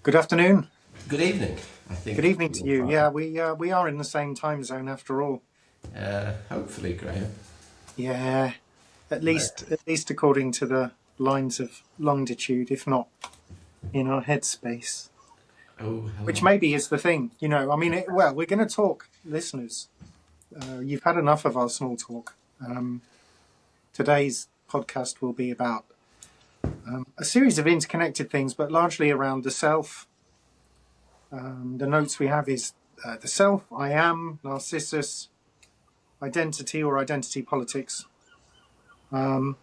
Good afternoon. Good evening, I Good think. evening to you. Yeah, we are in the same time zone after all. Hopefully, Graham. Yeah, at Right. least according to the lines of longitude, if not in our headspace. Oh, Which hello. maybe is the thing, you know. I mean, well, we're going to talk, listeners. You've had enough of our small talk. Today's podcast will be about a series of interconnected things, but largely around the self. The notes we have is the self, I am, Narcissus, identity or identity politics, the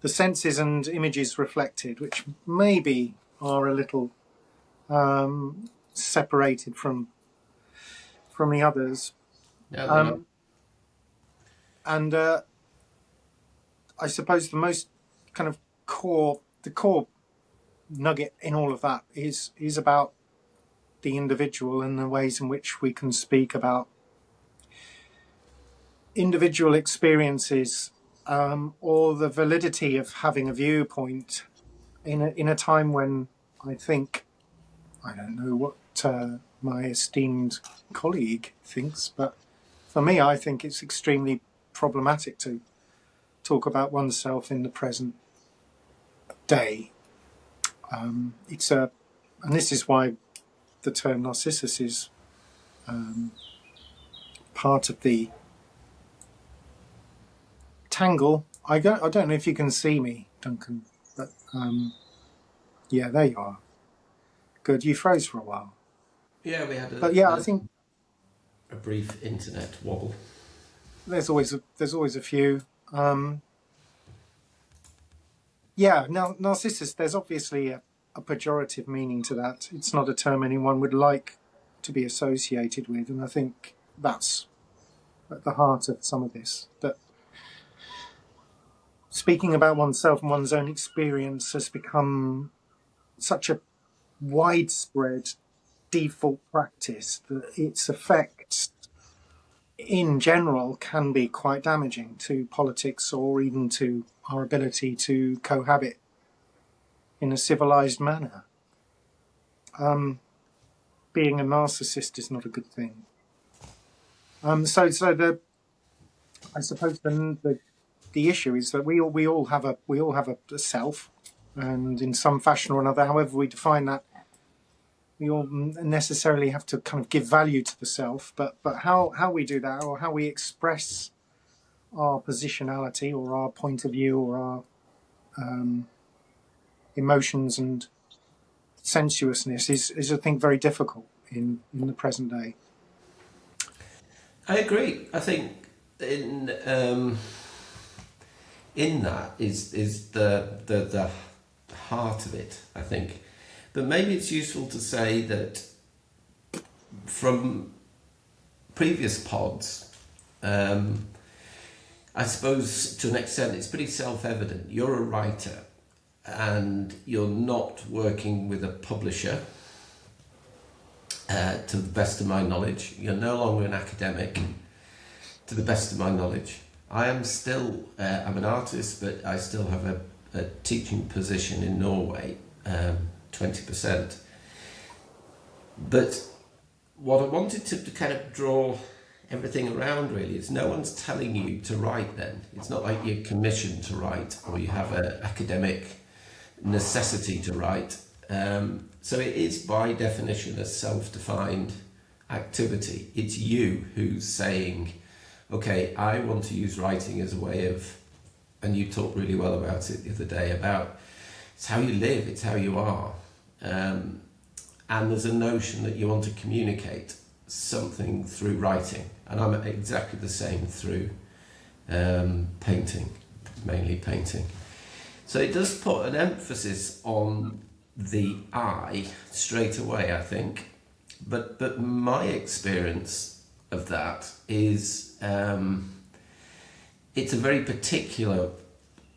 senses and images reflected, which maybe are a little separated from the others, No, they're not. um, and I suppose the most kind of core nugget in all of that is about the individual and the ways in which we can speak about individual experiences, or the validity of having a viewpoint in a time when I think I don't know what my esteemed colleague thinks, but for me, I think it's extremely problematic to talk about oneself in the present day. It's a, and this is why the term Narcissus is part of the tangle. I don't know if you can see me, Duncan, but yeah, there you are. Good, you froze for a while, Yeah, we had but yeah, I think a brief internet wobble. there's always a few. Yeah, now Narcissus, there's obviously a pejorative meaning to that. It's not a term anyone would like to be associated with, and I think that's at the heart of some of this. That speaking about oneself and one's own experience has become such a widespread default practice that its effects in general can be quite damaging to politics or even to our ability to cohabit in a civilized manner. Being a narcissist is not a good thing. So I suppose the issue is that we all have a self, and in some fashion or another, however we define that, we all necessarily have to kind of give value to the self. But how we do that, or how we express our positionality or our point of view or our emotions and sensuousness is I think very difficult in the present day. I agree. I think in that is the heart of it. I think, but maybe it's useful to say that from previous pods. I suppose to an extent it's pretty self-evident. You're a writer and you're not working with a publisher, to the best of my knowledge. You're no longer an academic, to the best of my knowledge. I am still, I'm an artist, but I still have a teaching position in Norway, 20%. But what I wanted to kind of draw everything around really is no one's telling you to write then. It's not like you're commissioned to write or you have an academic necessity to write. So it is by definition a self-defined activity. It's you who's saying, okay, I want to use writing as a way of, and you talked really well about it the other day, about it's how you live, it's how you are. And there's a notion that you want to communicate something through writing. And I'm exactly the same through painting, mainly painting. So it does put an emphasis on the I straight away, I think. But my experience of that is it's a very particular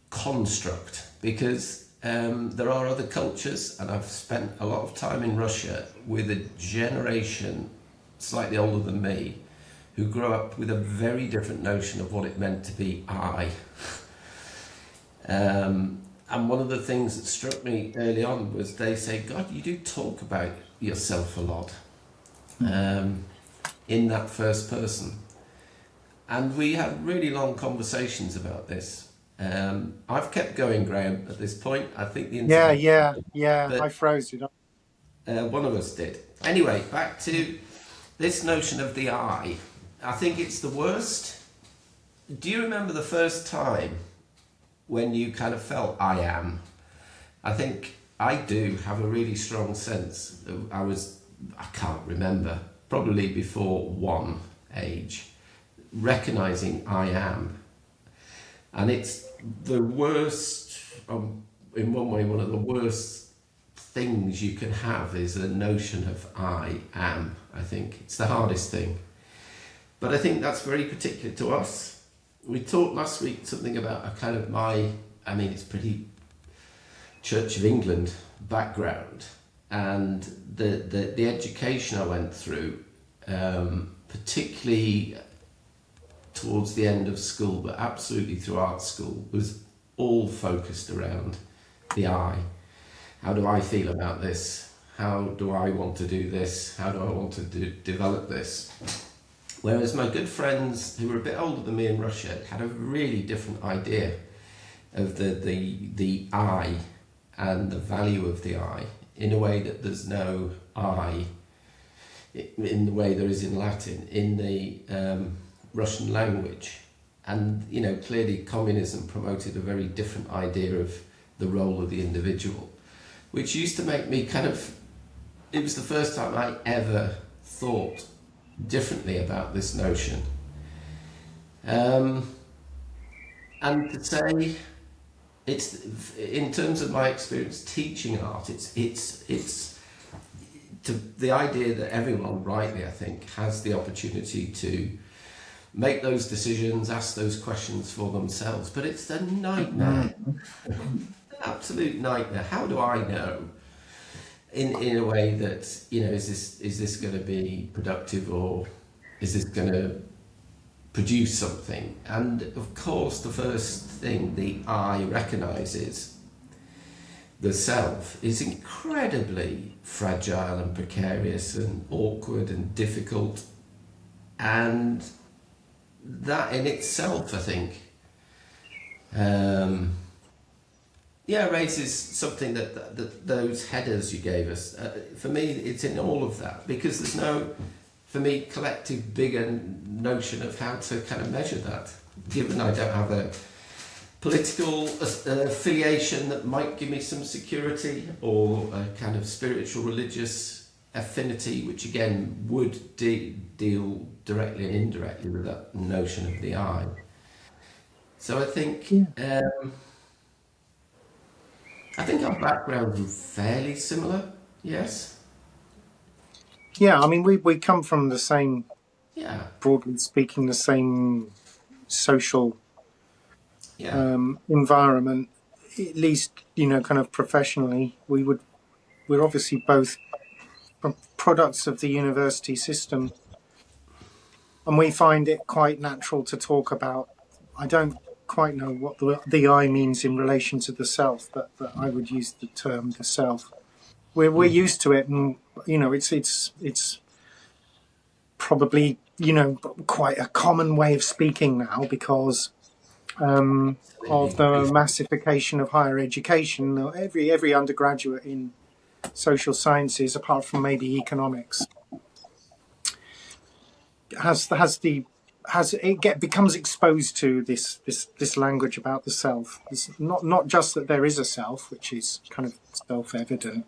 construct because there are other cultures, and I've spent a lot of time in Russia with a generation slightly older than me who grew up with a very different notion of what it meant to be I. And one of the things that struck me early on was they say, God, you do talk about yourself a lot um, in that first person. And we had really long conversations about this. I've kept going, Graham, at this point. I think the Yeah, internet, yeah, yeah. but I froze it. one of us did. Anyway, back to this notion of the I. I think it's the worst. Do you remember the first time when you kind of felt I am? I think I do have a really strong sense. I can't remember, probably before one age, recognizing I am. And it's the worst, in one way, one of the worst things you can have is a notion of I am. I think it's the hardest thing. But I think that's very particular to us. We talked last week something about a kind of it's pretty Church of England background, and the education I went through, particularly towards the end of school, but absolutely through art school, was all focused around the I. How do I feel about this? How do I want to do this? How do I want to develop this? Whereas my good friends who were a bit older than me in Russia had a really different idea of the I and the value of the I, in a way that there's no I in the way there is in Latin, in the Russian language. And, clearly communism promoted a very different idea of the role of the individual, which used to make me it was the first time I ever thought differently about this notion. And to say, it's, in terms of my experience teaching art, it's to the idea that everyone, rightly I think, has the opportunity to make those decisions, ask those questions for themselves. But it's a nightmare, an absolute nightmare. How do I know, in a way that, is this going to be productive, or is this going to produce something? And of course, the first thing the I recognises, the self, is incredibly fragile and precarious and awkward and difficult, and that in itself, I think, raises something that those headers you gave us. For me, it's in all of that, because there's no, for me, collective bigger notion of how to kind of measure that, given I don't have a political affiliation that might give me some security, or a kind of spiritual religious affinity, which again would deal directly and indirectly with that notion of the I. So I think our backgrounds are fairly similar. Yes. Yeah, I mean, we come from the same, Yeah. broadly speaking, the same social Yeah. environment, at least, kind of professionally. We're obviously both products of the university system, and we find it quite natural to talk about. I don't quite know what the I means in relation to the self, but I would use the term the self. We're used to it, and it's probably quite a common way of speaking now, because of Absolutely. the massification of higher education. Every undergraduate in social sciences, apart from maybe economics, becomes exposed to this language about the self. It's not just that there is a self, which is kind of self-evident,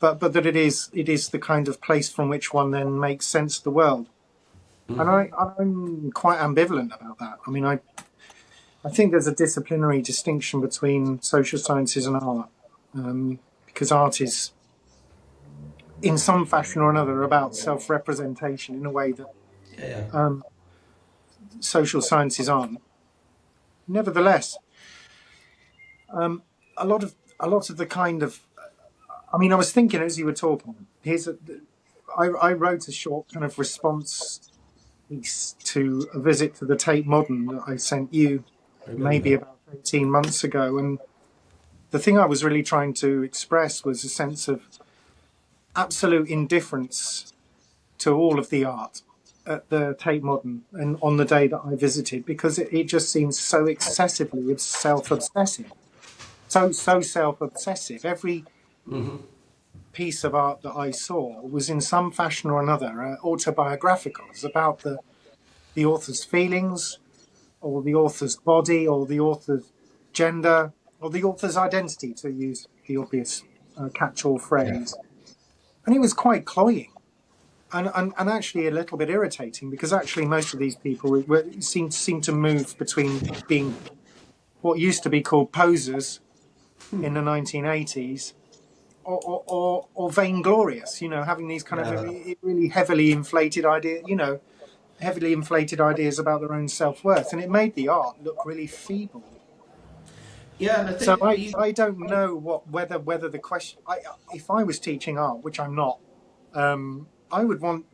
but that it is the kind of place from which one then makes sense of the world. And I'm quite ambivalent about that. I mean, I think there's a disciplinary distinction between social sciences and art, because art is, in some fashion or another, about self-representation in a way that Yeah. social sciences aren't. Nevertheless, a lot of the kind of, I mean, I was thinking as you were talking. I wrote a short kind of response piece to a visit to the Tate Modern that I sent you maybe Remember. about 18 months ago, and the thing I was really trying to express was a sense of absolute indifference to all of the art at the Tate Modern and on the day that I visited, because it just seems so excessively self-obsessive, so self-obsessive. Every piece of art that I saw was in some fashion or another autobiographical. It's about the author's feelings, or the author's body, or the author's gender, or the author's identity, to use the obvious catch-all Yeah. phrase. And it was quite cloying. And actually a little bit irritating, because actually most of these people seem to move between being what used to be called posers in the 1980s, or vainglorious, having these kind of Yeah. really heavily inflated heavily inflated ideas about their own self-worth, and it made the art look really feeble. Yeah, and I So think you. I don't know whether the question, if I was teaching art, which I'm not, I would want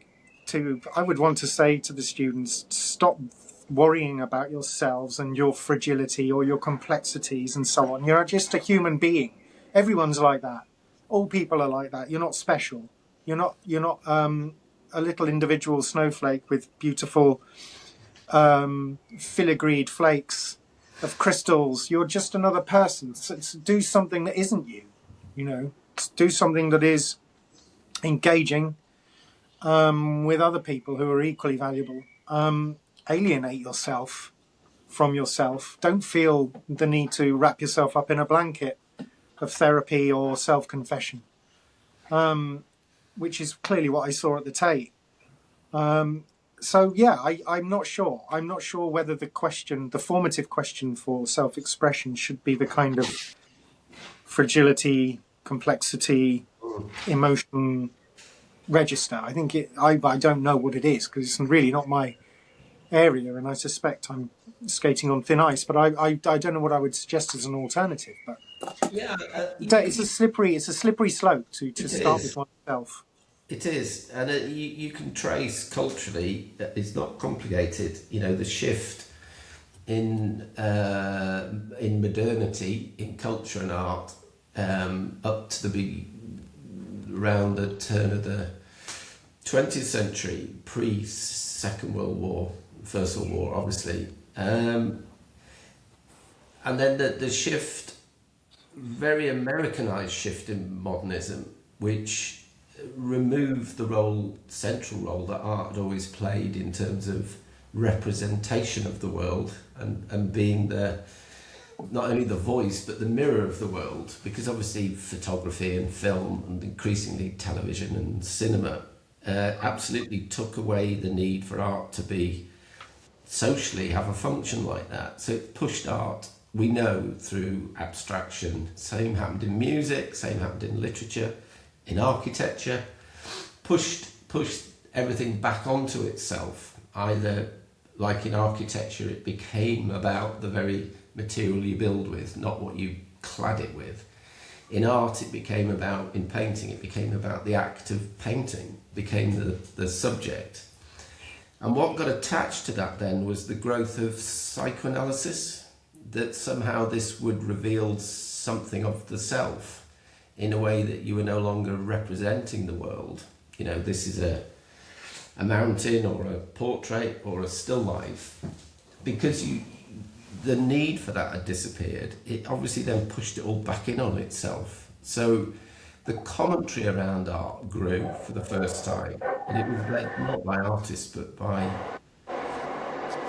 to say to the students, stop worrying about yourselves and your fragility or your complexities and so on. You're just a human being. Everyone's like that. All people are like that. You're not special. You're not a little individual snowflake with beautiful filigreed flakes of crystals. You're just another person. So do something that isn't you. Do something that is engaging with other people who are equally valuable. Alienate yourself from yourself. Don't feel the need to wrap yourself up in a blanket of therapy or self-confession, which is clearly what I saw at the Tate. So yeah, I'm not sure. I'm not sure whether the formative question for self-expression should be the kind of fragility, complexity, emotion register. I think I don't know what it is, because it's really not my area, and I suspect I'm skating on thin ice. But I don't know what I would suggest as an alternative. But Yeah, it's a slippery slope to it start with is. oneself. It is, and you can trace culturally. It's not complicated. The shift in modernity, in culture and art, up to around the turn of the 20th century, pre Second World War, First World War, obviously, and then the shift, very Americanized shift in modernism, which removed the central role that art had always played in terms of representation of the world, and being not only the voice but the mirror of the world, because obviously photography and film and increasingly television and cinema absolutely took away the need for art to be socially have a function like that. So it pushed art, we know, through abstraction. Same happened in music, same happened in literature, in architecture, pushed everything back onto itself. Either, like in architecture, it became about the very material you build with, not what you clad it with. In art, in painting, it became about the act of painting, became the subject. And what got attached to that then was the growth of psychoanalysis, that somehow this would reveal something of the self in a way that you were no longer representing the world. This is a mountain or a portrait or a still life. Because the need for that had disappeared, it obviously then pushed it all back in on itself. So the commentary around art grew for the first time, and it was led not by artists but by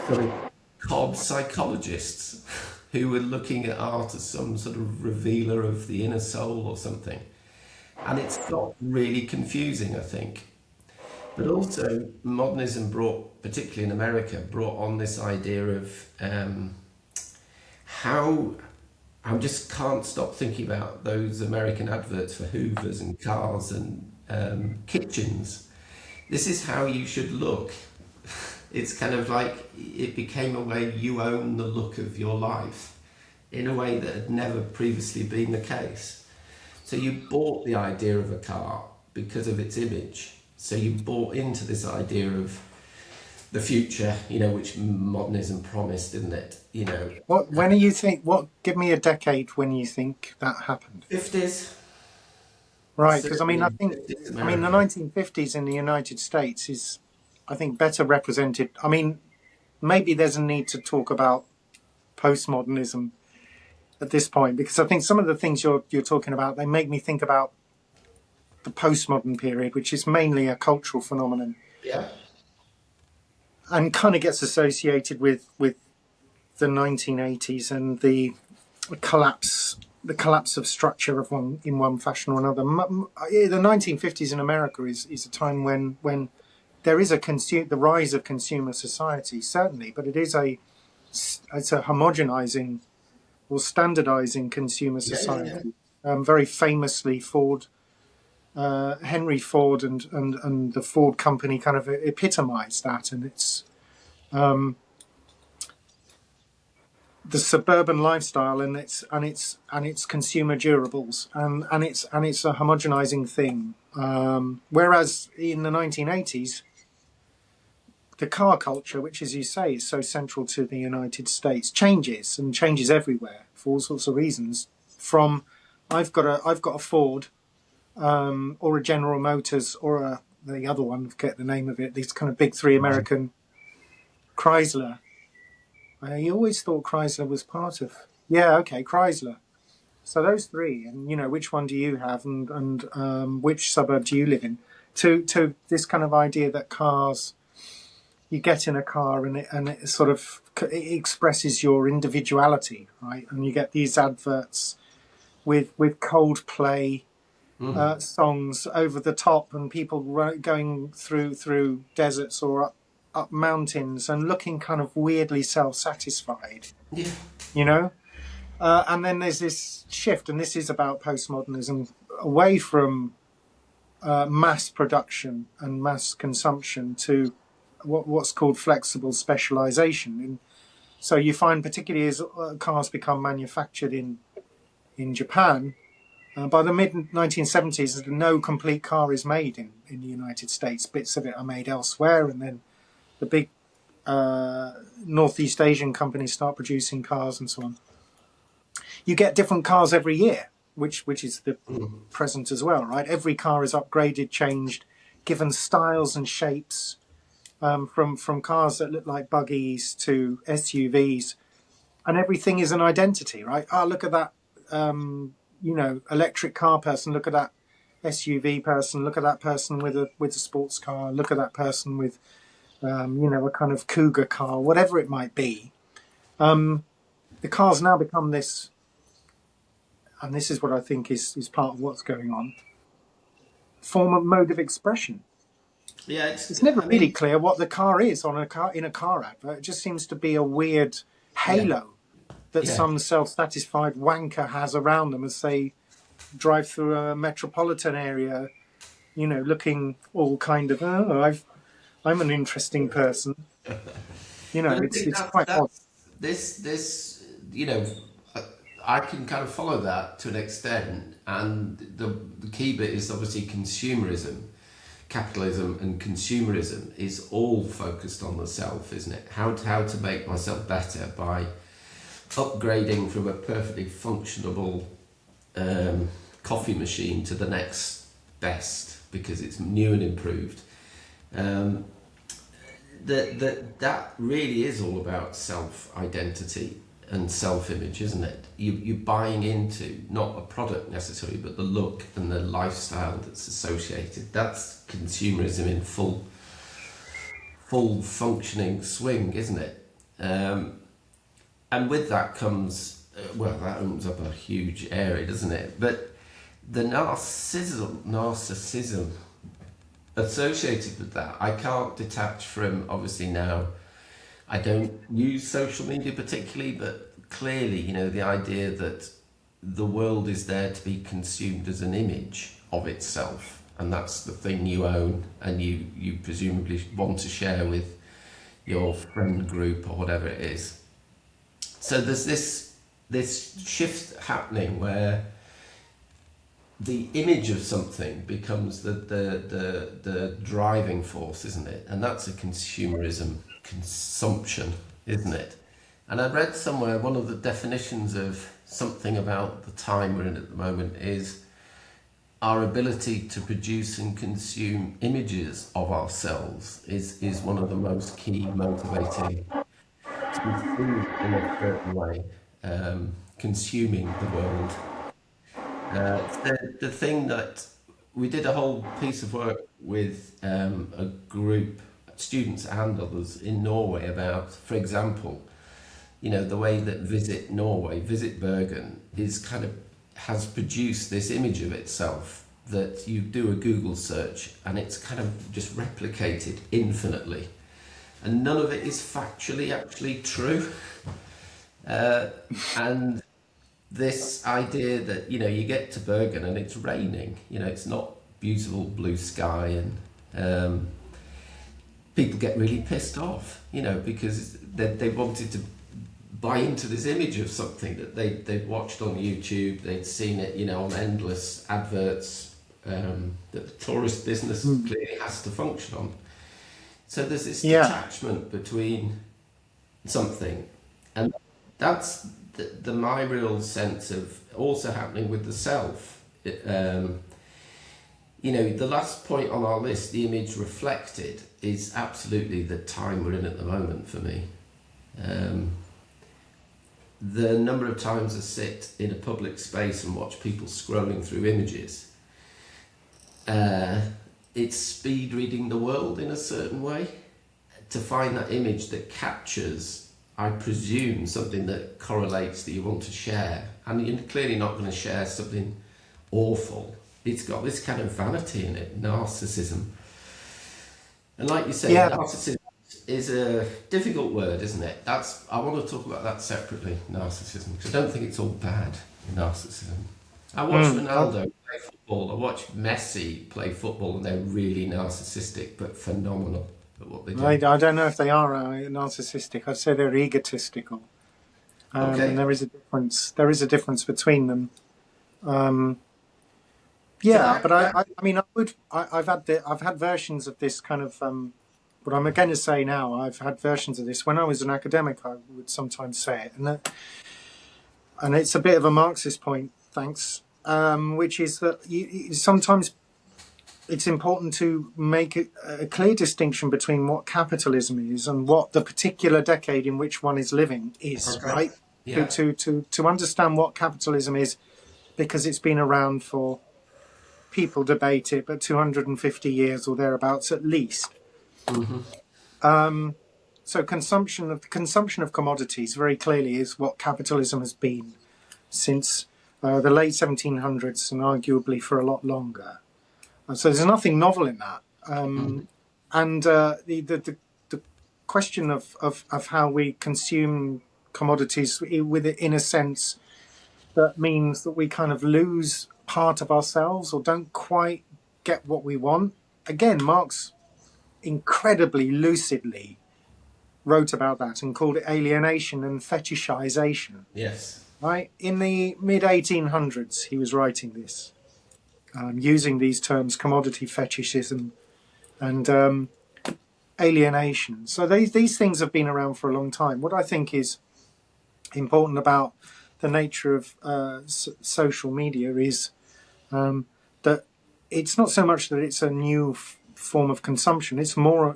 sort of cob psychologists who were looking at art as some sort of revealer of the inner soul or something. And it's got really confusing, I think. But also, modernism particularly in America, brought on this idea of how I just can't stop thinking about those American adverts for Hoovers and cars and kitchens. This is how you should look. It's kind of like it became a way you own the look of your life in a way that had never previously been the case. So you bought the idea of a car because of its image. So you bought into this idea of the future, which modernism promised, didn't it? When do you think? Give me a decade when you think that happened. 50s, Right, because certainly fifties I mean, the America. 1950s in the United States is, I think, better represented. I mean, maybe there's a need to talk about postmodernism at this point because I think some of the things you're talking about they make me think about the postmodern period, which is mainly a cultural phenomenon Yeah, and kind of gets associated with the 1980s and collapse the collapse of structure of one in one fashion or another. The 1950s in America is a time when there is the rise of consumer society, certainly, but it's a homogenizing or standardizing consumer yeah, yeah, yeah. society. Very famously, Henry Ford and the Ford company kind of epitomized that, and it's the suburban lifestyle and its consumer durables and it's a homogenizing thing. Whereas in the 1980s, the car culture, which, as you say, is so central to the United States, changes everywhere for all sorts of reasons. From I've got a Ford or a General Motors or the other one, I forget the name of it. These kind of big three American Chrysler. I always thought Chrysler was part of. Yeah, okay, Chrysler. So those three, and which one do you have, and which suburb do you live in? To this kind of idea that cars, you get in a car and it sort of it expresses your individuality, right? And you get these adverts with Coldplay songs over the top, and people going through deserts or up mountains and looking kind of weirdly self-satisfied, Yeah. you know. And then there's this shift, and this is about postmodernism, away from mass production and mass consumption to what's called flexible specialization. And so you find, particularly as cars become manufactured in Japan, by the mid 1970s, no complete car is made in the United States. Bits of it are made elsewhere, and then the big Northeast Asian companies start producing cars and so on. You get different cars every year, which is the present as well, right? Every car is upgraded, changed, given styles and shapes, from cars that look like buggies to SUVs, and everything is an identity, right? Oh, look at that, electric car person. Look at that SUV person. Look at that person with a sports car. Look at that person with, a kind of cougar car, whatever it might be. The cars now become this, and this is what I think is part of what's going on. Form of mode of expression. Yeah, It's never I really mean, clear what the car is on a car in a car advert. It just seems to be a weird yeah, halo that yeah. some self-satisfied wanker has around them as they drive through a metropolitan area, looking all kind of, oh, I'm an interesting person. But I think It's quite odd. this, you know, I I can kind of follow that to an extent, and the key bit is obviously consumerism. Capitalism and consumerism is all focused on the self, isn't it? How to make myself better by upgrading from a perfectly functionable coffee machine to the next best because it's new and improved. Um, that really is all about self identity and self image, isn't it? You're buying into not a product necessarily, but the look and the lifestyle that's associated. That's consumerism in full functioning swing, isn't it? And with that comes, well, that opens up a huge area, doesn't it? But the narcissism associated with that, I can't detach from. Obviously now I don't use social media particularly, but clearly, the idea that the world is there to be consumed as an image of itself, and that's the thing you own, and you presumably want to share with your friend group or whatever it is. So there's this shift happening where the image of something becomes the driving force, isn't it? And that's a consumerism, consumption, isn't it? And I read somewhere one of the definitions of something about the time we're in at the moment is our ability to produce and consume images of ourselves is one of the most key motivating to be seen in a certain way, consuming the world. It's the thing that we did a whole piece of work with a group, students and others in Norway about, for example, the way that Visit Norway, Visit Bergen, is kind of has produced this image of itself that you do a Google search and it's kind of just replicated infinitely. And none of it is factually actually true. And this idea that you get to Bergen and it's raining, it's not beautiful blue sky, and people get really pissed off, because they wanted to buy into this image of something that they'd watched on YouTube, they'd seen it, on endless adverts, that the tourist business clearly has to function on. So there's this detachment between something, and that's my real sense of also happening with the self. The last point on our list, the image reflected, is absolutely the time we're in at the moment for me. The number of times I sit in a public space and watch people scrolling through images, it's speed reading the world in a certain way to find that image that captures, I presume, something that correlates that you want to share. And you're clearly not going to share something awful. It's got this kind of vanity in it, narcissism. And like you say, narcissism is a difficult word, isn't it? I want to talk about that separately, narcissism, because I don't think it's all bad, narcissism. I watched Ronaldo play football. I watched Messi play football, and they're really narcissistic, but phenomenal at what they do. I don't know if they are narcissistic. I'd say they're egotistical. Okay. And there is a difference. There is a difference between them. But I've had versions of this kind of. But I'm going to say now, I've had versions of this. When I was an academic, I would sometimes say it, and it's a bit of a Marxist point, thanks, which is that sometimes it's important to make a clear distinction between what capitalism is and what the particular decade in which one is living is, right? Yeah. To understand what capitalism is, because it's been around for, people debate it, but 250 years or thereabouts at least. So consumption of commodities very clearly is what capitalism has been since the late 1700s, and arguably for a lot longer. So there's nothing novel in that. And the question of how we consume commodities in a sense that means that we kind of lose part of ourselves or don't quite get what we want. Again, Marx incredibly lucidly wrote about that and called it alienation and fetishization. Yes. Right? In the mid-1800s, he was writing this, using these terms, commodity fetishism and alienation. So these things have been around for a long time. What I think is important about the nature of social media is that it's not so much that it's a new form of consumption. It's more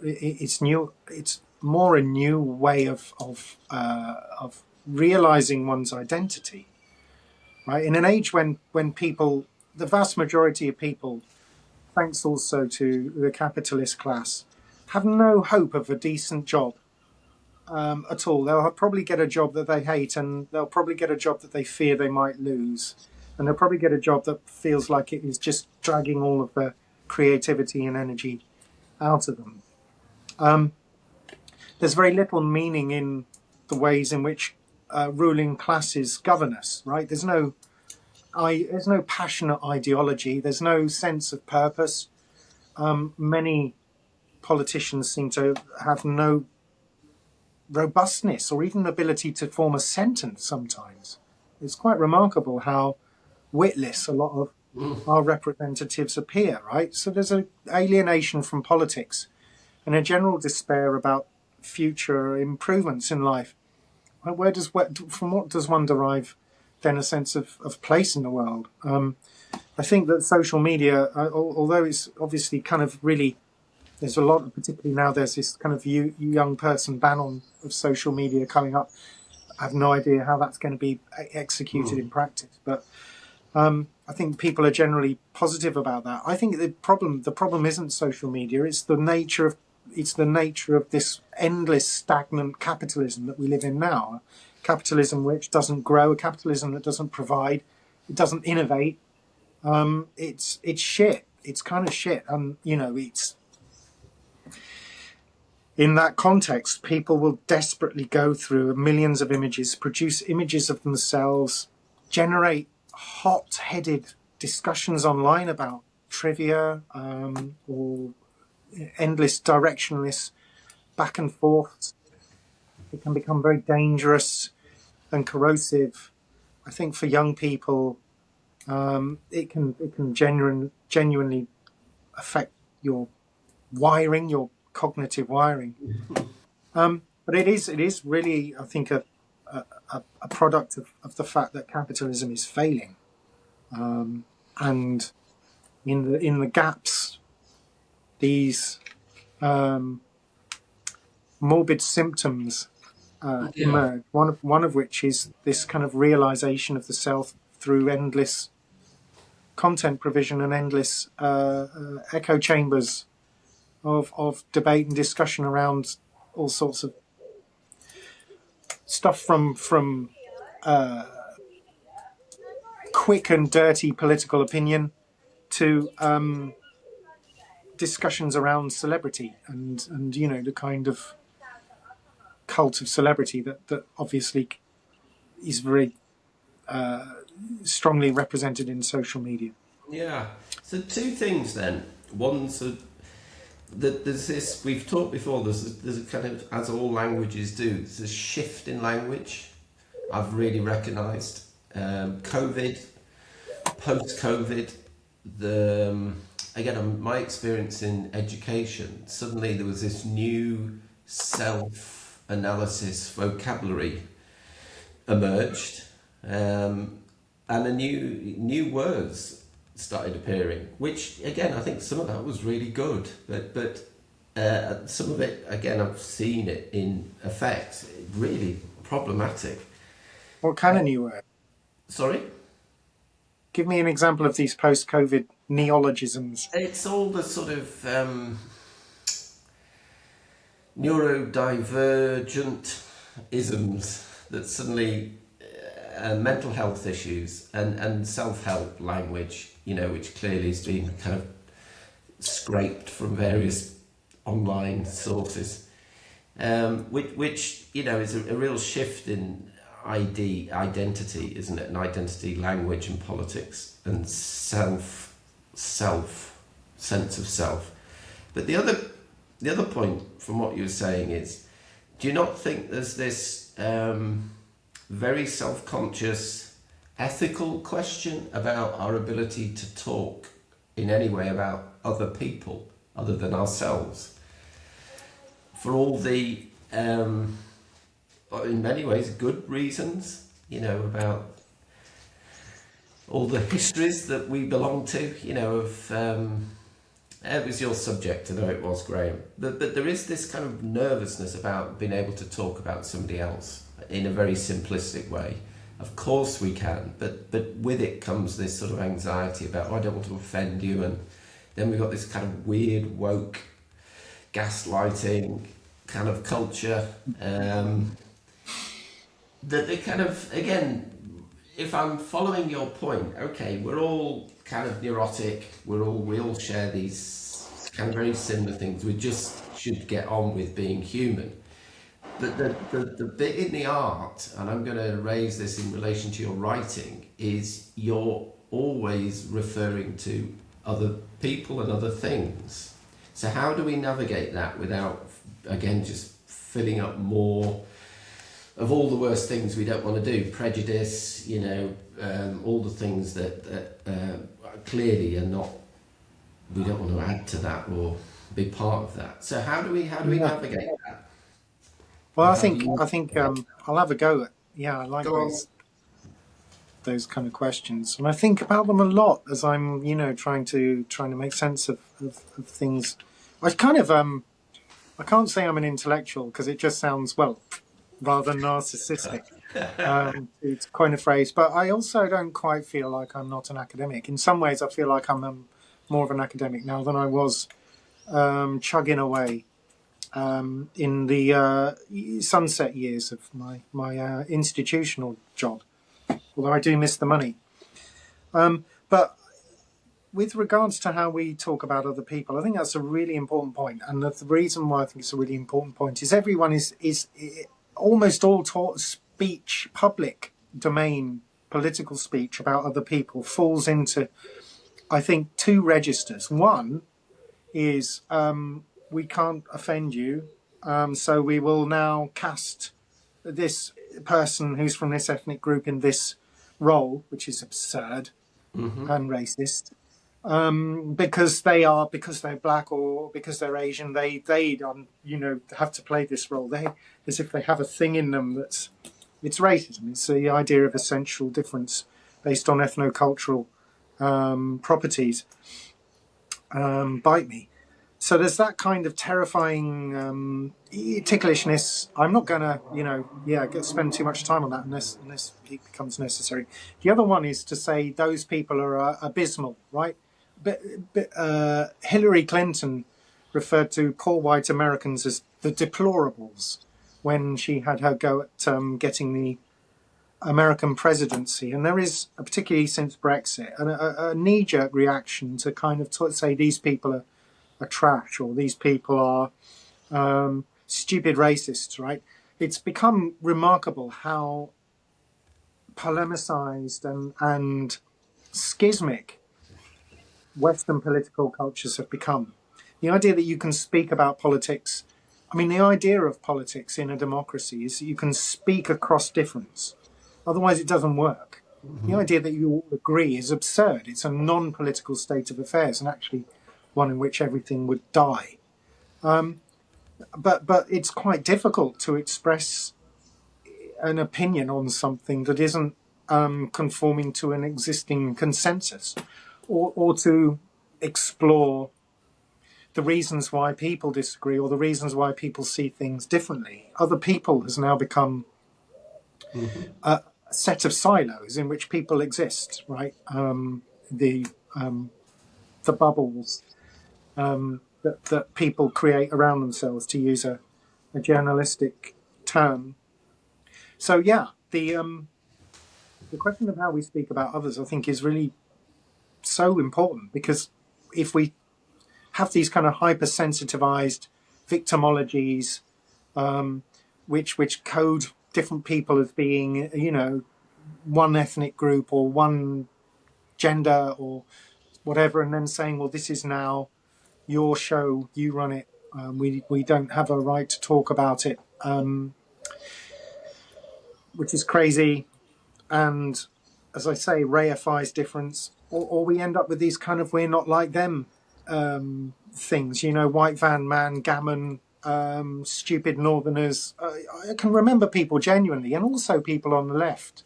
a new way of realizing one's identity, right? In an age when people, the vast majority of people, thanks also to the capitalist class, have no hope of a decent job at all. They'll probably get a job that they hate, and they'll probably get a job that they fear they might lose, and they'll probably get a job that feels like it is just dragging all of the creativity and energy out of them. There's very little meaning in the ways in which ruling classes govern us, right? There's no passionate ideology. There's no sense of purpose. Many politicians seem to have no robustness or even ability to form a sentence sometimes. It's quite remarkable how witless a lot of our representatives appear, right? So there's an alienation from politics and a general despair about future improvements in life. From what does one derive then a sense of place in the world? I think that social media, although it's obviously kind of really, there's a lot, particularly now there's this kind of young person ban of social media coming up. I have no idea how that's going to be executed in practice, but I think people are generally positive about that. I think the problem isn't social media; it's the nature of this endless stagnant capitalism that we live in now. Capitalism which doesn't grow, a capitalism that doesn't provide, it doesn't innovate. It's shit. It's kind of shit, and it's in that context, people will desperately go through millions of images, produce images of themselves, generate hot-headed discussions online about trivia, or endless directionless back and forth. It can become very dangerous and corrosive. I think for young people, it can genuinely affect your wiring, your cognitive wiring. But it is really, I think, a product of the fact that capitalism is failing, and in the gaps, these morbid symptoms Yeah. emerge. One of which is this kind of realization of the self through endless content provision and endless echo chambers of debate and discussion around all sorts of stuff from quick and dirty political opinion to discussions around celebrity and the kind of cult of celebrity that obviously is very strongly represented in social media. Yeah. So two things then. One's there's this, we've talked before, there's a kind of, as all languages do, there's a shift in language I've really recognised. COVID, post-COVID, again, my experience in education, suddenly there was this new self-analysis vocabulary emerged, and a new words started appearing, which again I think some of that was really good, but some of it again I've seen it in effect really problematic. What kind of new word? Sorry, Give me an example of these post-COVID neologisms. it's all the sort of neurodivergent isms that suddenly mental health issues and self-help language, which clearly has been kind of scraped from various online sources, which is a real shift in identity, isn't it? An identity, language, and politics, and sense of self. But the other point from what you were saying is, do you not think there's this very self-conscious ethical question about our ability to talk in any way about other people other than ourselves, for all the in many ways good reasons, about all the histories that we belong to, of it was your subject, I know it was, Graham, but there is this kind of nervousness about being able to talk about somebody else in a very simplistic way. Of course we can, but with it comes this sort of anxiety about, I don't want to offend you, and then we've got this kind of weird woke gaslighting kind of culture, that they kind of, again, if I'm following your point, okay, we're all kind of neurotic, we all share these kind of very similar things, we just should get on with being human. But the bit in the art, and I'm going to raise this in relation to your writing, is you're always referring to other people and other things. So how do we navigate that without, again, just filling up more of all the worst things we don't want to do? Prejudice, all the things that clearly are not. We don't want to add to that or be part of that. So how do we Yeah. navigate that? Well, Or I how do think you? I think I'll have a go at. Yeah, I like Go on. those kind of questions, and I think about them a lot as I'm, trying to make sense of things. I kind of I can't say I'm an intellectual because it just sounds, well, rather narcissistic. It's coin a phrase, but I also don't quite feel like I'm not an academic. In some ways, I feel like I'm more of an academic now than I was chugging away in the sunset years of my institutional job. Although I do miss the money. But with regards to how we talk about other people, I think that's a really important point. And the reason why I think it's a really important point is everyone is almost all taught speech, public domain, political speech about other people falls into, I think, two registers. One is we can't offend you, so we will now cast this person who's from this ethnic group in this role, which is absurd and racist. Because they're black or because they're Asian, they have to play this role. They as if they have a thing in them that's it's racism. It's the idea of essential difference based on ethnocultural properties. Bite me. So there's that kind of terrifying ticklishness. I'm not going to, spend too much time on that unless it becomes necessary. The other one is to say those people are abysmal, right? Hillary Clinton referred to poor white Americans as the deplorables when she had her go at getting the American presidency. And there is, particularly since Brexit, a knee-jerk reaction to kind of say these people are trash or these people are stupid racists, right? It's become remarkable how polemicized and schismic Western political cultures have become. The idea that you can speak about politics, I mean, the idea of politics in a democracy is that you can speak across difference. Otherwise, it doesn't work. The idea that you all agree is absurd. It's a non-political state of affairs and actually one in which everything would die. But it's quite difficult to express an opinion on something that isn't conforming to an existing consensus, or to explore the reasons why people disagree or the reasons why people see things differently. Other people has now become a set of silos in which people exist, right? The the bubbles that people create around themselves, to use a journalistic term. So yeah, the question of how we speak about others, I think, is really so important because if we have these kind of hypersensitized victimologies, which code different people as being, one ethnic group or one gender or whatever, and then saying, well, this is now your show, you run it. We don't have a right to talk about it, which is crazy. And as I say, reifies difference, or we end up with these kind of we're not like them things, white van man, gammon, stupid northerners. I can remember people genuinely, and also people on the left,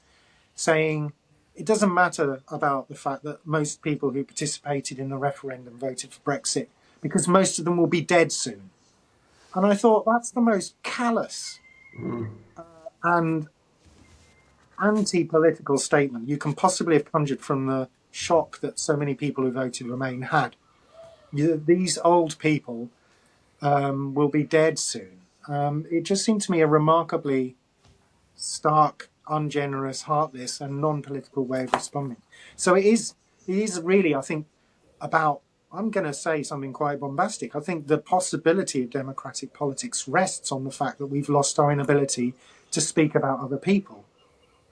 saying it doesn't matter about the fact that most people who participated in the referendum voted for Brexit because most of them will be dead soon. And I thought that's the most callous and anti-political statement you can possibly have conjured from the shock that so many people who voted Remain had. These old people will be dead soon. It just seemed to me a remarkably stark, ungenerous, heartless, and non-political way of responding. So it is really, I think, about. I'm going to say something quite bombastic. I think the possibility of democratic politics rests on the fact that we've lost our inability to speak about other people.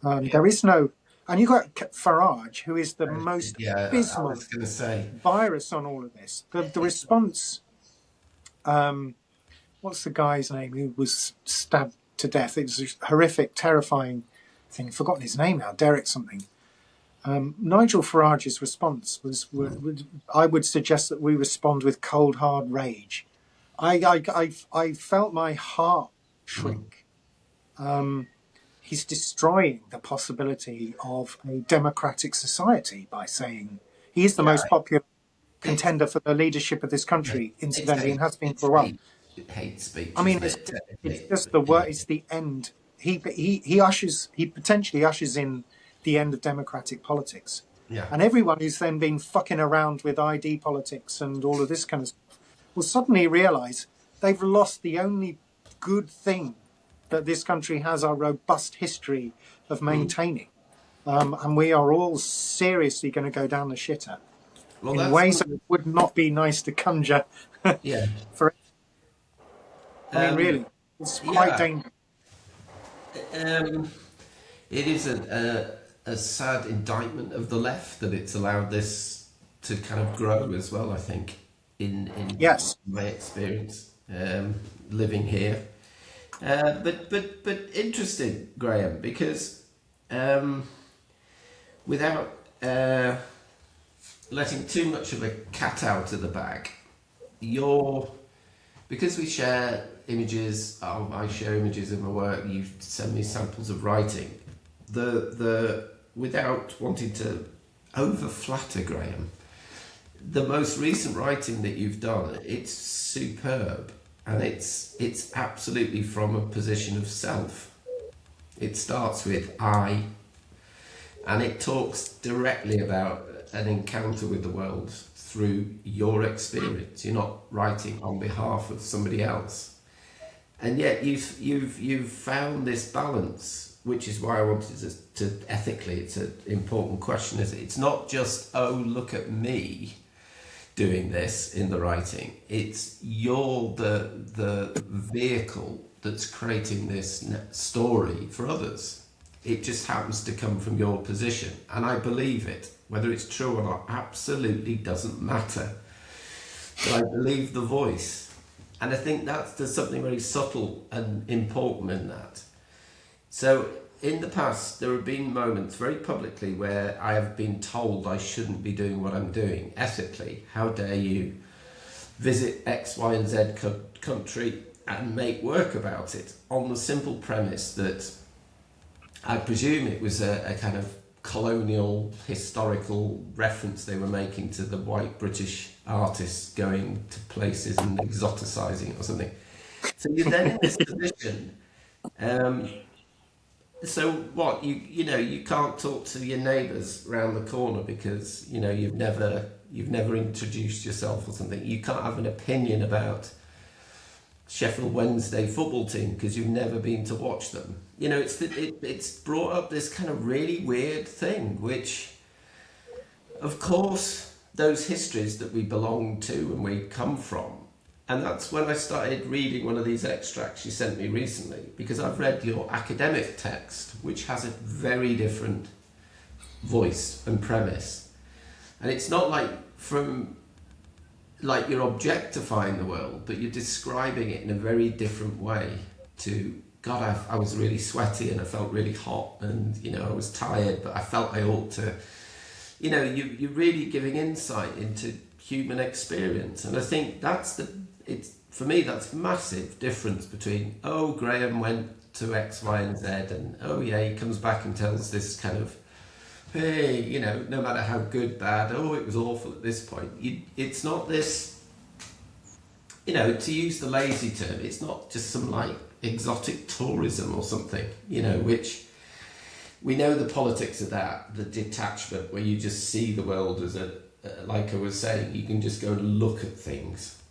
There is no, and you've got Farage, who is the most Yeah, I abysmal was going to say. virus on all of this. The response, what's the guy's name who was stabbed to death? It was a horrific, terrifying thing. I've forgotten his name now. Derek something. Nigel Farage's response I would suggest that we respond with cold, hard rage. I felt my heart shrink. He's destroying the possibility of a democratic society by saying he is the Yeah, most popular it's contender for the leadership of this country, it's incidentally, and has been for it's a while. hate speech, I mean, isn't it? it's Technically, just but, the word. It's the end. He potentially ushers in the end of democratic politics, yeah. and everyone who's then been fucking around with ID politics and all of this kind of stuff will suddenly realise they've lost the only good thing that this country has a robust history of Mm. maintaining, and we are all seriously going to go down the shitter Well, in that's ways one that of the, would not be nice to conjure. yeah. For I mean, Um, really, it's quite yeah. dangerous. Um, it is a sad indictment of the left that it's allowed this to kind of grow as well, I think, in Yes. my experience living here. But interesting, Graham, because without letting too much of a cat out of the bag, you're because we share images. I share images of my work. You send me samples of writing. The without wanting to over flatter Graham, the most recent writing that you've done, it's superb, and it's absolutely from a position of self. It starts with I, and it talks directly about an encounter with the world through your experience. You're not writing on behalf of somebody else, and yet you've found this balance, which is why I wanted to ethically. It's an important question. Is it's not just, oh, look at me doing this in the writing. It's you're the vehicle that's creating this story for others. It just happens to come from your position, and I believe it. Whether it's true or not absolutely doesn't matter. But I believe the voice, and I think there's something very subtle and important in that. So in the past, there have been moments very publicly where I have been told I shouldn't be doing what I'm doing ethically. How dare you visit X, Y, and Z country and make work about it, on the simple premise that I presume it was a kind of colonial historical reference they were making to the white British artists going to places and exoticizing or something. So you're then in this position. So what you know you can't talk to your neighbours round the corner because you know you've never introduced yourself or something. You can't have an opinion about Sheffield Wednesday football team because you've never been to watch them. You know, it's brought up this kind of really weird thing, which, of course, those histories that we belong to and we come from. And that's when I started reading one of these extracts you sent me recently, because I've read your academic text, which has a very different voice and premise. And it's not like you're objectifying the world, but you're describing it in a very different way to, God, I was really sweaty and I felt really hot and, you know, I was tired, but I felt I ought to, you know, you're really giving insight into human experience. And I think for me, that's massive difference between, oh, Graham went to X, Y, and Z, and oh yeah, he comes back and tells this kind of, hey, you know, no matter how good, bad, oh, it was awful at this point. It's not this, you know, to use the lazy term, it's not just some like exotic tourism or something, you know, which we know the politics of that, the detachment where you just see the world as like I was saying, you can just go and look at things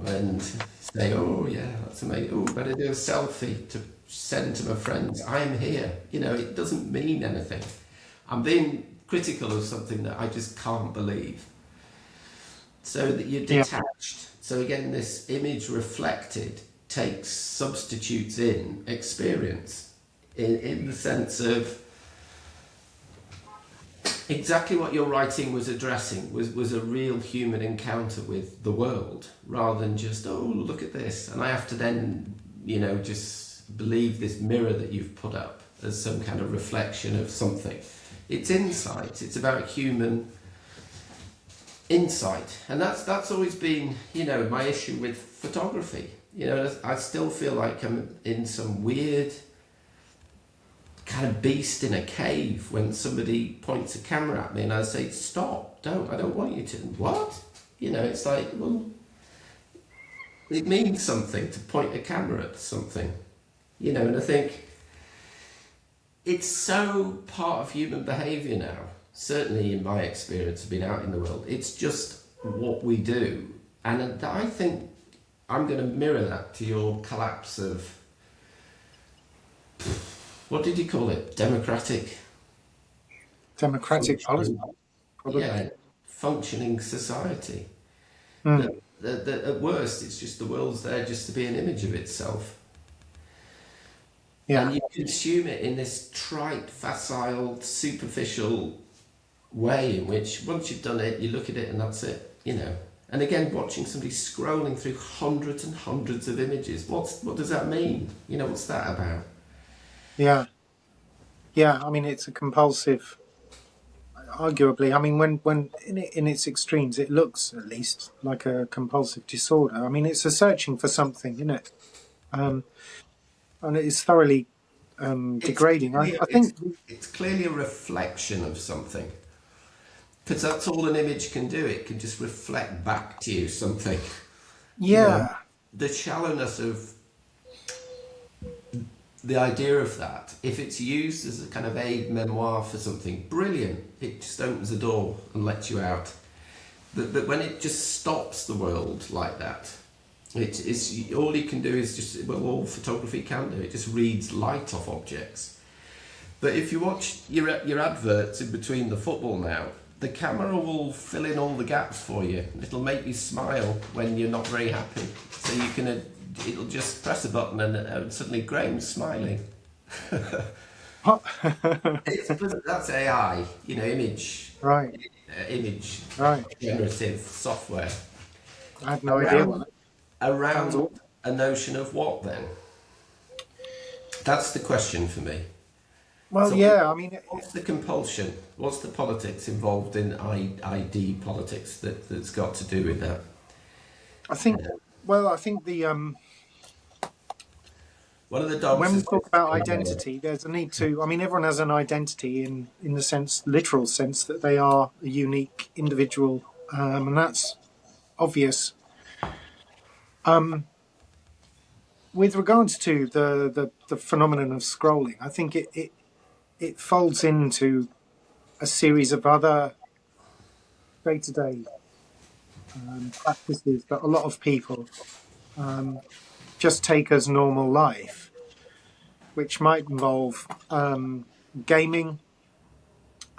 and say, oh yeah, that's amazing. Oh, better do a selfie to send to my friends. I'm here. You know, it doesn't mean anything. I'm being critical of something that I just can't believe. So that you're Yeah. detached. So again, this image reflected substitutes in experience in the sense of exactly what your writing was addressing was a real human encounter with the world rather than just, oh, look at this. And I have to then, you know, just believe this mirror that you've put up as some kind of reflection of something. It's insight. It's about human insight, and that's always been, my issue with photography. I still feel like I'm in some weird kind of beast in a cave when somebody points a camera at me and I say, stop, I don't want you to. What? It's like, well, it means something to point a camera at something, and I think it's so part of human behaviour now. Certainly in my experience of being out in the world, it's just what we do. And I think I'm going to mirror that to your collapse of, what did you call it? Democratic Policy, probably. Yeah, functioning society. Mm. That at worst, it's just the world's there just to be an image of itself. Yeah. And you consume it in this trite, facile, superficial way in which once you've done it, you look at it and that's it. And again, watching somebody scrolling through hundreds and hundreds of images, what does that mean? What's that about? Yeah. Yeah. I mean, it's a compulsive. Arguably, I mean, when in its extremes, it looks at least like a compulsive disorder. I mean, it's a searching for something, isn't it? And it is thoroughly It's degrading. I, clear, I it's, think, it's clearly a reflection of something. Because that's all an image can do. It can just reflect back to you something. yeah, The shallowness of the idea of that, if it's used as a kind of aid memoir for something, brilliant. It just opens the door and lets you out. But when it just stops the world like that, it's all you can do is just, well, all photography can do. It just reads light off objects. But if you watch your adverts in between the football now, the camera will fill in all the gaps for you. It'll make you smile when you're not very happy. So you can, it'll just press a button and suddenly Graham's smiling. That's AI, right, image right. generative software. I had no idea what that sounds. Around a notion of what then? That's the question for me. Well, So yeah. I mean, what's the compulsion? What's the politics involved in ID politics that's got to do with that? I think. Well, I think the One of the dogs when we has talk about identity, there's a need to. I mean, everyone has an identity in the sense, literal sense, that they are a unique individual, and that's obvious. With regards to the phenomenon of scrolling, I think it folds into a series of other day-to-day practices that a lot of people just take as normal life, which might involve gaming.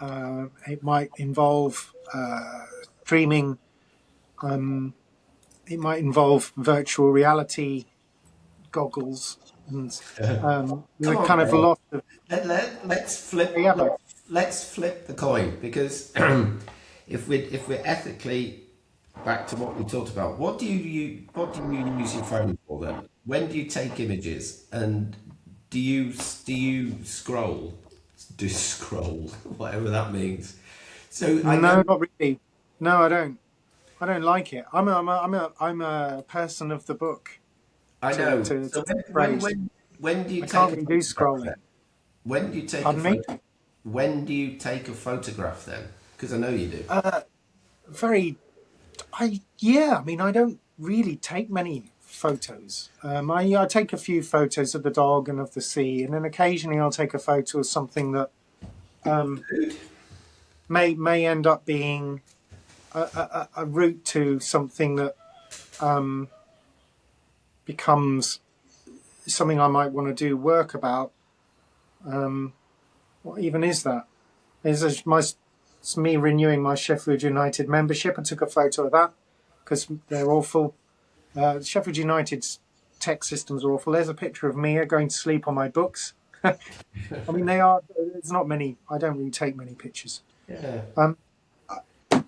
It might involve streaming. It might involve virtual reality goggles, and Come on, kind of a Graham. lot of Let's flip yeah, but let's flip the coin, because if we're ethically back to what we talked about, what do you use your phone for then? When do you take images, and do you scroll? Do scroll, whatever that means. So I no, know not really. No, I don't. I don't like it. I'm a person of the book. I To know. use So the phrase, when do you I take can't a really do photograph then? scrolling. When do you take a Pardon me. photo? When do you take a photograph then? Because I know you do. Very. I yeah. I mean, I don't really take many photos. I take a few photos of the dog and of the sea, and then occasionally I'll take a photo of something that may end up being a route to something that becomes something I might want to do work about. What even is that? It's me renewing my Sheffield United membership. I took a photo of that because they're awful. Sheffield United's tech systems are awful. There's a picture of me going to sleep on my books. I mean, they are. There's not many. I don't really take many pictures. Yeah.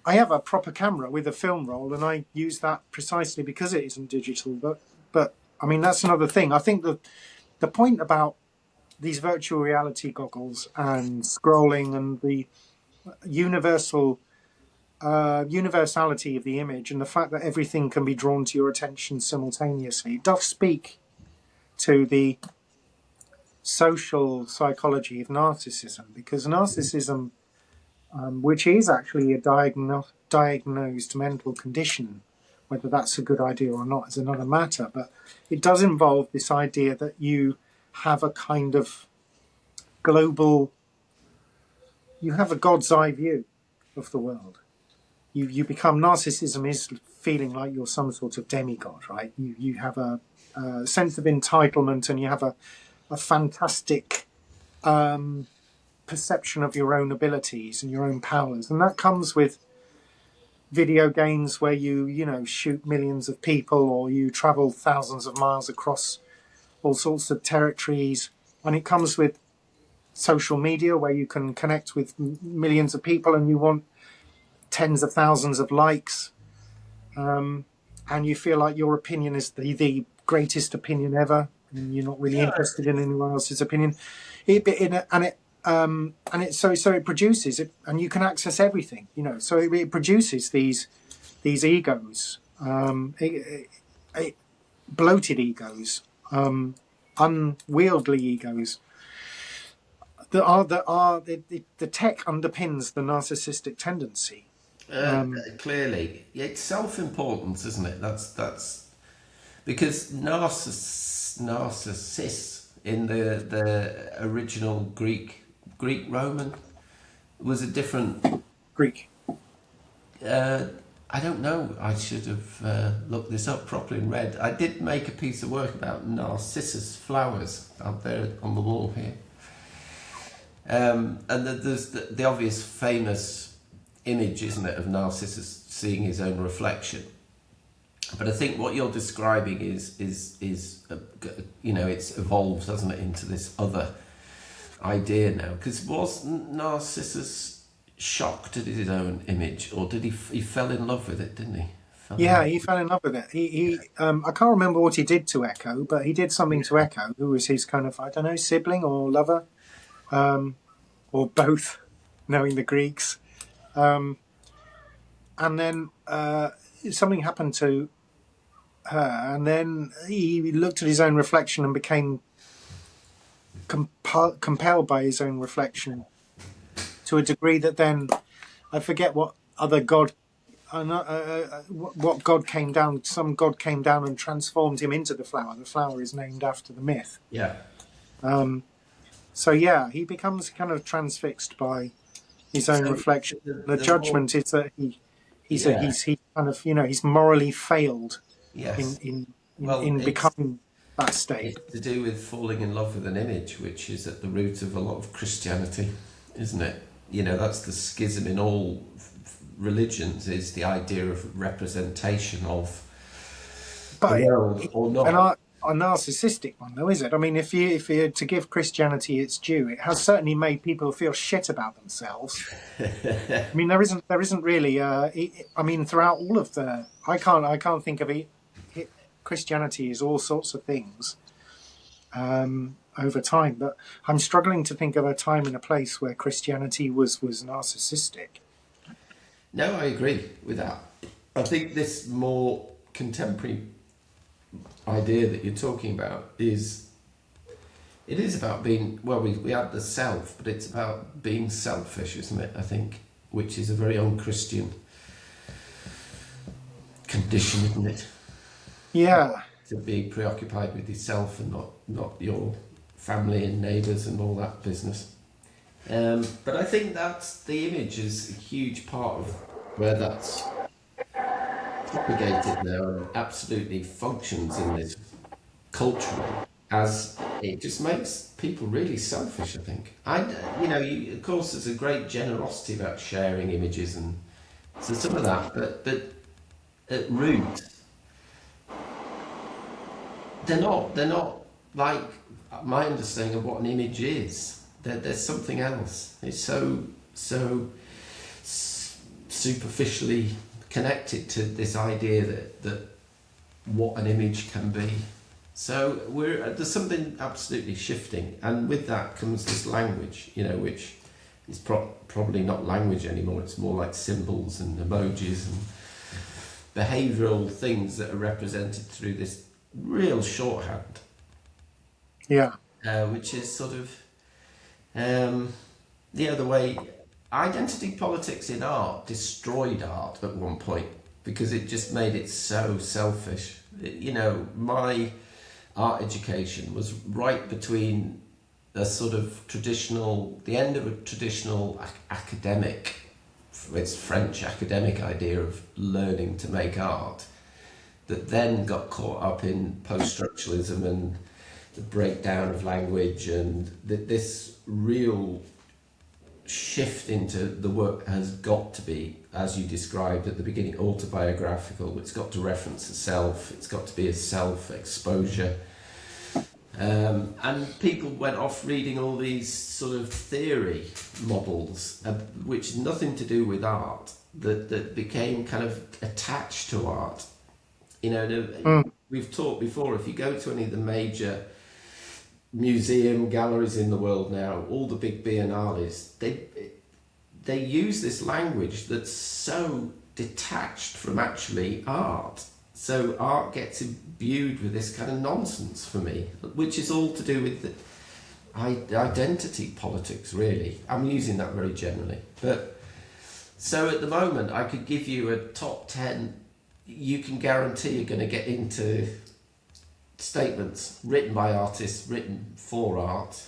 I have a proper camera with a film roll, and I use that precisely because it isn't digital. But I mean, that's another thing. I think the point about these virtual reality goggles and scrolling and the universality of the image and the fact that everything can be drawn to your attention simultaneously does speak to the social psychology of narcissism, because narcissism, which is actually a diagnosed mental condition, whether that's a good idea or not is another matter, but it does involve this idea that you have a kind of global, you have a God's eye view of the world. You become, narcissism is feeling like you're some sort of demigod, right? You have a sense of entitlement, and you have a fantastic perception of your own abilities and your own powers, and that comes with video games where you shoot millions of people, or you travel thousands of miles across all sorts of territories, and it comes with social media where you can connect with millions of people and you want tens of thousands of likes, and you feel like your opinion is the greatest opinion ever, and you're not really interested in anyone else's opinion. So it produces it, and you can access everything, So it produces these egos, bloated egos, unwieldy egos. The tech underpins the narcissistic tendency. Clearly, it's self-importance, isn't it? That's because Narcissus in the original Greek Roman was a different. Greek. I don't know. I should have looked this up properly and read. I did make a piece of work about Narcissus flowers out there on the wall here, and there's the obvious famous image, isn't it, of Narcissus seeing his own reflection. But I think what you're describing is it's evolved, hasn't it, into this other idea now? Because was Narcissus shocked at his own image, or did he fell in love with it, didn't he? He fell in love with it. He I can't remember what he did to Echo, but he did something to Echo, who was his kind of, I don't know, sibling or lover, or both, knowing the Greeks. And then something happened to her, and then he looked at his own reflection and became compelled by his own reflection to a degree that then, I forget what other god, what god came down. Some god came down and transformed him into the flower. The flower is named after the myth. Yeah. So he becomes kind of transfixed by his own reflection. The judgment is that he's kind of, he's morally failed. Yes. In becoming that state. It's to do with falling in love with an image, which is at the root of a lot of Christianity, isn't it? That's the schism in all religions, is the idea of representation of the world or not. A narcissistic one, though, is it? I mean, if you to give Christianity its due, it has certainly made people feel shit about themselves. I mean, there isn't really. I mean, throughout all of I can't think of it. Christianity is all sorts of things over time, but I'm struggling to think of a time and a place where Christianity was narcissistic. No, I agree with that. I think this more contemporary idea that you're talking about is about being, well, we have the self, but it's about being selfish, isn't it? I think, which is a very unchristian condition, isn't it? Yeah. To be preoccupied with yourself and not your family and neighbours and all that business. But I think that's the image is a huge part of where that's propagated now and absolutely functions in this culture, as it just makes people really selfish, I think. Of course there's a great generosity about sharing images and so some of that, but at root they're not like my understanding of what an image is. There's something else. It's so superficially connected to this idea that what an image can be. So there's something absolutely shifting, and with that comes this language, which is probably not language anymore. It's more like symbols and emojis and behavioural things that are represented through this real shorthand, Yeah. which is sort of the other way. Identity politics in art destroyed art at one point because it just made it so selfish. My art education was right between a sort of the end of a traditional academic, it's French academic idea of learning to make art, that then got caught up in post-structuralism and the breakdown of language, and this real shift into the work has got to be, as you described at the beginning, autobiographical. It's got to reference the self. It's got to be a self-exposure. And people went off reading all these sort of theory models, which nothing to do with art, that became kind of attached to art. We've talked before, if you go to any of the major museum galleries in the world now, all the big biennales, they use this language that's so detached from actually art. So art gets imbued with this kind of nonsense for me, which is all to do with the identity politics, really. I'm using that very generally. But so at the moment, I could give you a top 10, you can guarantee you're going to get into statements written by artists, written for art,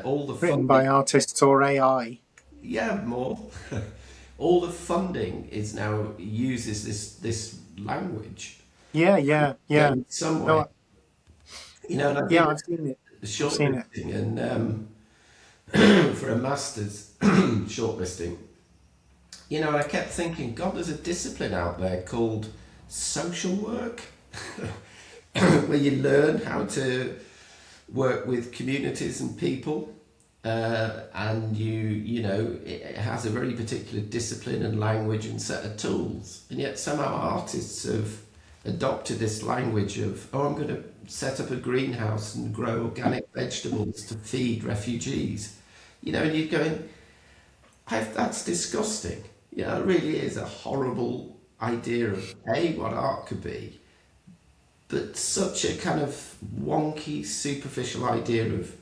all the Written funding, by artists or AI. yeah, more. All the funding is now uses this language. Yeah, yeah, yeah. In some way, No, and I yeah, did I've seen it. a I've seen it. shortlisting, and for a master's shortlisting, and I kept thinking, God, there's a discipline out there called social work, where you learn how to work with communities and people, and it has a very particular discipline and language and set of tools, and yet somehow artists have adopted this language of, I'm going to set up a greenhouse and grow organic vegetables to feed refugees, and you're going, that's disgusting. It really is a horrible idea of what art could be, but such a kind of wonky, superficial idea of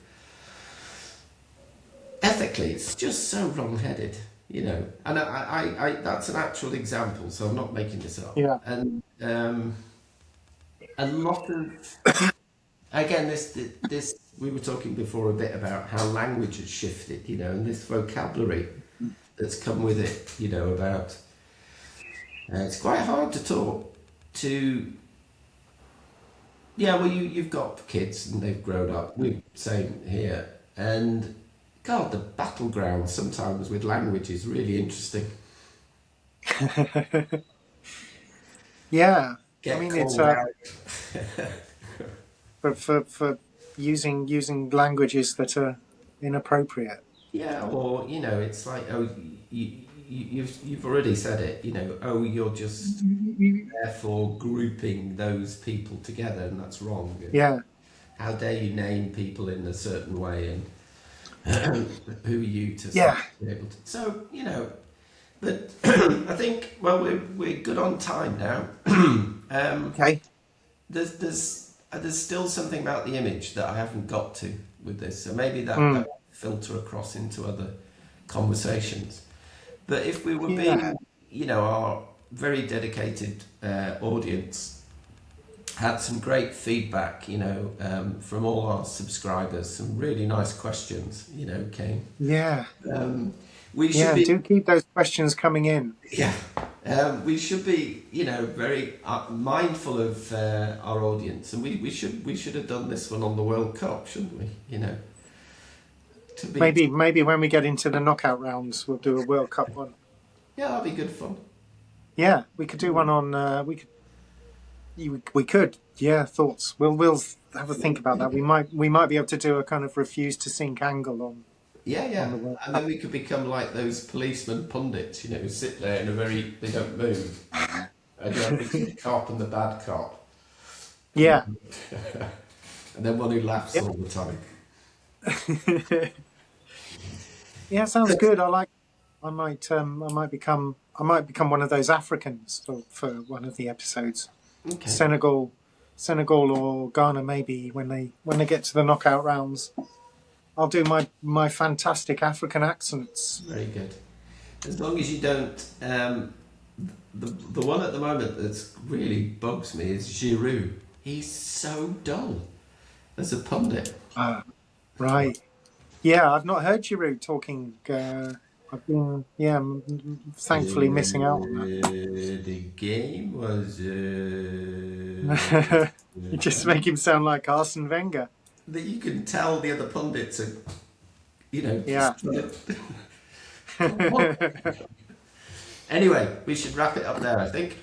ethically, it's just so wrong-headed, And I that's an actual example, so I'm not making this up. Yeah. And a lot of, again, this we were talking before a bit about how language has shifted, and this vocabulary that's come with it, about it's quite hard to talk to. Yeah, well, you've got kids and they've grown up. We're same here, and God, the battleground sometimes with language is really interesting. Yeah. I Get mean, it's called out. for using languages that are inappropriate. Yeah, or it's like, you've already said it. You're just therefore grouping those people together, and that's wrong. And Yeah. how dare you name people in a certain way, and who are you to Yeah. be able to? So but I think, well, we're good on time now. Okay. There's still something about the image that I haven't got to with this, so maybe that Mm. will filter across into other conversations. But if we were Yeah. being, our very dedicated audience had some great feedback, from all our subscribers, some really nice questions, came. Yeah. We should Yeah. be, Do keep those questions coming in. yeah, we should be, very mindful of our audience, and we should have done this one on the World Cup, shouldn't we? To be, Maybe when we get into the knockout rounds, we'll do a World Cup one. yeah, that'd be good fun. Yeah, we could do one on. We could. Yeah, thoughts. We'll have a think about that. We might be able to do a kind of refuse to sink angle on Yeah, the World and Cup. then we could become like those policeman pundits, who sit there they don't move. I don't think the cop and the bad cop. Yeah. And then one who laughs all the time. Yeah, sounds good. I like. I might become one of those Africans for one of the episodes. Okay. Senegal or Ghana maybe when they get to the knockout rounds. I'll do my fantastic African accents. Very good. As long as you don't. The one at the moment that's really bugs me is Giroud. He's so dull as a pundit. Ah, right. Yeah, I've not heard Giroud talking. I've been thankfully missing out on The game was. that. You just make him sound like Arsene Wenger. That you can tell the other pundits are, Yeah. just trying to. Anyway, we should wrap it up there, I think.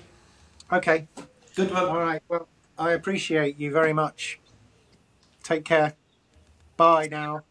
Okay. Good one. All right. Well, I appreciate you very much. Take care. Bye now.